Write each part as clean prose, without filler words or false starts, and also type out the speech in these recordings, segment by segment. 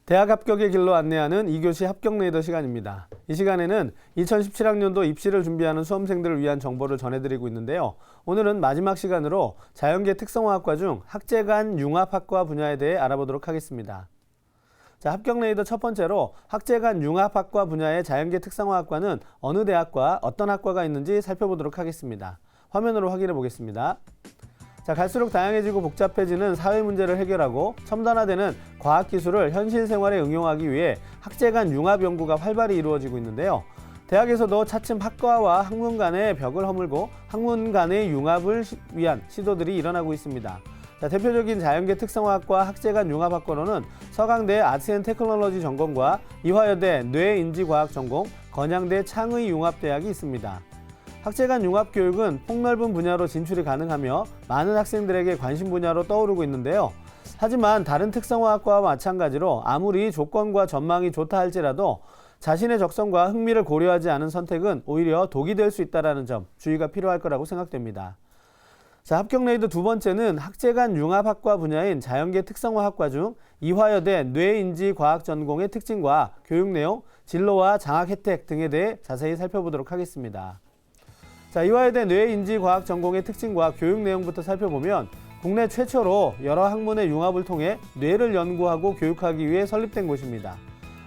대학 합격의 길로 안내하는 2교시 합격 레이더 시간입니다. 이 시간에는 2017학년도 입시를 준비하는 수험생들을 위한 정보를 전해드리고 있는데요. 오늘은 마지막 시간으로 자연계 특성화학과 중 학제간 융합학과 분야에 대해 알아보도록 하겠습니다. 자, 합격 레이더 첫 번째로 학제간 융합학과 분야의 자연계 특성화학과는 어느 대학과 어떤 학과가 있는지 살펴보도록 하겠습니다. 화면으로 확인해 보겠습니다. 자, 갈수록 다양해지고 복잡해지는 사회 문제를 해결하고 첨단화되는 과학기술을 현실 생활에 응용하기 위해 학제간 융합 연구가 활발히 이루어지고 있는데요. 대학에서도 차츰 학과와 학문 간의 벽을 허물고 학문 간의 융합을 위한 시도들이 일어나고 있습니다. 자, 대표적인 자연계 특성화학과 학제간 융합학과로는 서강대 아트앤테크놀로지 전공과 이화여대 뇌인지과학 전공, 건양대 창의융합대학이 있습니다. 학제간 융합교육은 폭넓은 분야로 진출이 가능하며 많은 학생들에게 관심 분야로 떠오르고 있는데요. 하지만 다른 특성화학과와 마찬가지로 아무리 조건과 전망이 좋다 할지라도 자신의 적성과 흥미를 고려하지 않은 선택은 오히려 독이 될 수 있다는 점 주의가 필요할 거라고 생각됩니다. 자, 합격 레이더 두 번째는 학제간 융합학과 분야인 자연계 특성화학과 중 이화여대 뇌인지과학 전공의 특징과 교육 내용, 진로와 장학 혜택 등에 대해 자세히 살펴보도록 하겠습니다. 자, 이화여대 뇌인지과학 전공의 특징과 교육 내용부터 살펴보면 국내 최초로 여러 학문의 융합을 통해 뇌를 연구하고 교육하기 위해 설립된 곳입니다.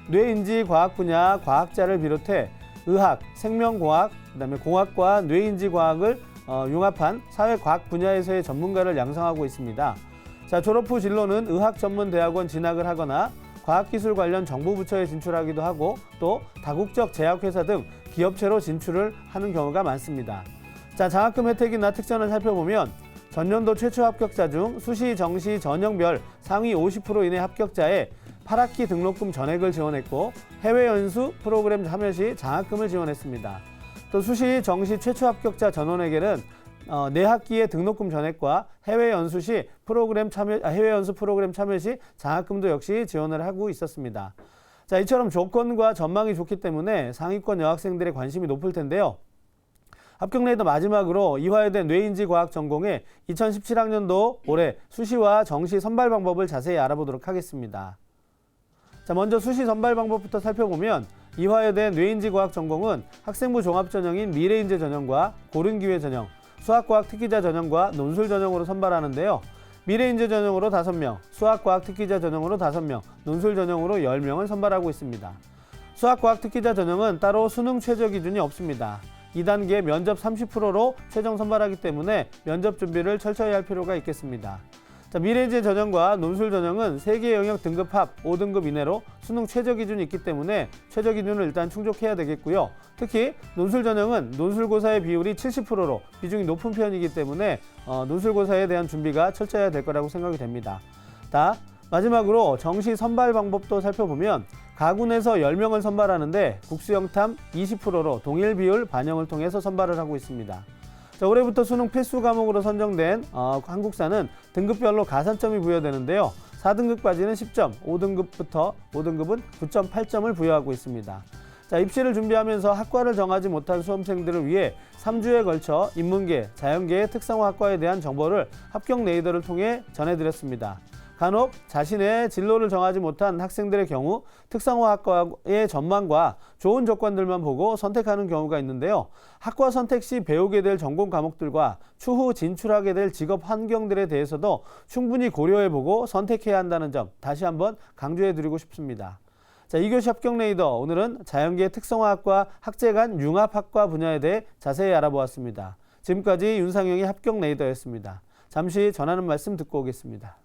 뇌인지과학 분야 과학자를 비롯해 의학, 생명공학, 그다음에 공학과 뇌인지과학을 융합한 사회과학 분야에서의 전문가를 양성하고 있습니다. 자, 졸업 후 진로는 의학전문대학원 진학을 하거나 과학기술 관련 정부부처에 진출하기도 하고 또 다국적 제약회사 등 기업체로 진출을 하는 경우가 많습니다. 자, 장학금 혜택이나 특전을 살펴보면 전년도 최초 합격자 중 수시, 정시, 전형별 상위 50% 이내 합격자에 8학기 등록금 전액을 지원했고 해외 연수 프로그램 참여 시 장학금을 지원했습니다. 또 수시, 정시 최초 합격자 전원에게는 내학기의 등록금 전액과 해외 연수 프로그램 참여 시 장학금도 역시 지원을 하고 있었습니다. 자, 이처럼 조건과 전망이 좋기 때문에 상위권 여학생들의 관심이 높을 텐데요. 합격 레이더 마지막으로 이화여대 뇌인지과학 전공의 2017학년도 올해 수시와 정시 선발 방법을 자세히 알아보도록 하겠습니다. 자, 먼저 수시 선발 방법부터 살펴보면 이화여대 뇌인지과학 전공은 학생부 종합 전형인 미래인재 전형과 고른기회 전형, 수학과학 특기자 전형과 논술 전형으로 선발하는데요. 미래인재 전형으로 5명, 수학과학 특기자 전형으로 5명, 논술 전형으로 10명을 선발하고 있습니다. 수학과학 특기자 전형은 따로 수능 최저 기준이 없습니다. 2단계 면접 30%로 최종 선발하기 때문에 면접 준비를 철저히 할 필요가 있겠습니다. 자, 미래인재 전형과 논술 전형은 3개 영역 등급 합 5등급 이내로 수능 최저 기준이 있기 때문에 최저 기준을 일단 충족해야 되겠고요. 특히 논술 전형은 논술고사의 비율이 70%로 비중이 높은 편이기 때문에 논술고사에 대한 준비가 철저해야 될 거라고 생각이 됩니다. 마지막으로 정시 선발 방법도 살펴보면 가군에서 10명을 선발하는데 국수영탐 20%로 동일 비율 반영을 통해서 선발을 하고 있습니다. 자, 올해부터 수능 필수 과목으로 선정된 한국사는 등급별로 가산점이 부여되는데요. 4등급까지는 10점, 5등급은 9.8점을 부여하고 있습니다. 자, 입시를 준비하면서 학과를 정하지 못한 수험생들을 위해 3주에 걸쳐 인문계, 자연계의 특성화학과에 대한 정보를 합격 레이더를 통해 전해드렸습니다. 간혹 자신의 진로를 정하지 못한 학생들의 경우 특성화학과의 전망과 좋은 조건들만 보고 선택하는 경우가 있는데요. 학과 선택 시 배우게 될 전공 과목들과 추후 진출하게 될 직업 환경들에 대해서도 충분히 고려해보고 선택해야 한다는 점 다시 한번 강조해드리고 싶습니다. 자, 2교시 합격 레이더, 오늘은 자연계 특성화학과 학제간 융합학과 분야에 대해 자세히 알아보았습니다. 지금까지 윤상영의 합격 레이더였습니다. 잠시 전하는 말씀 듣고 오겠습니다.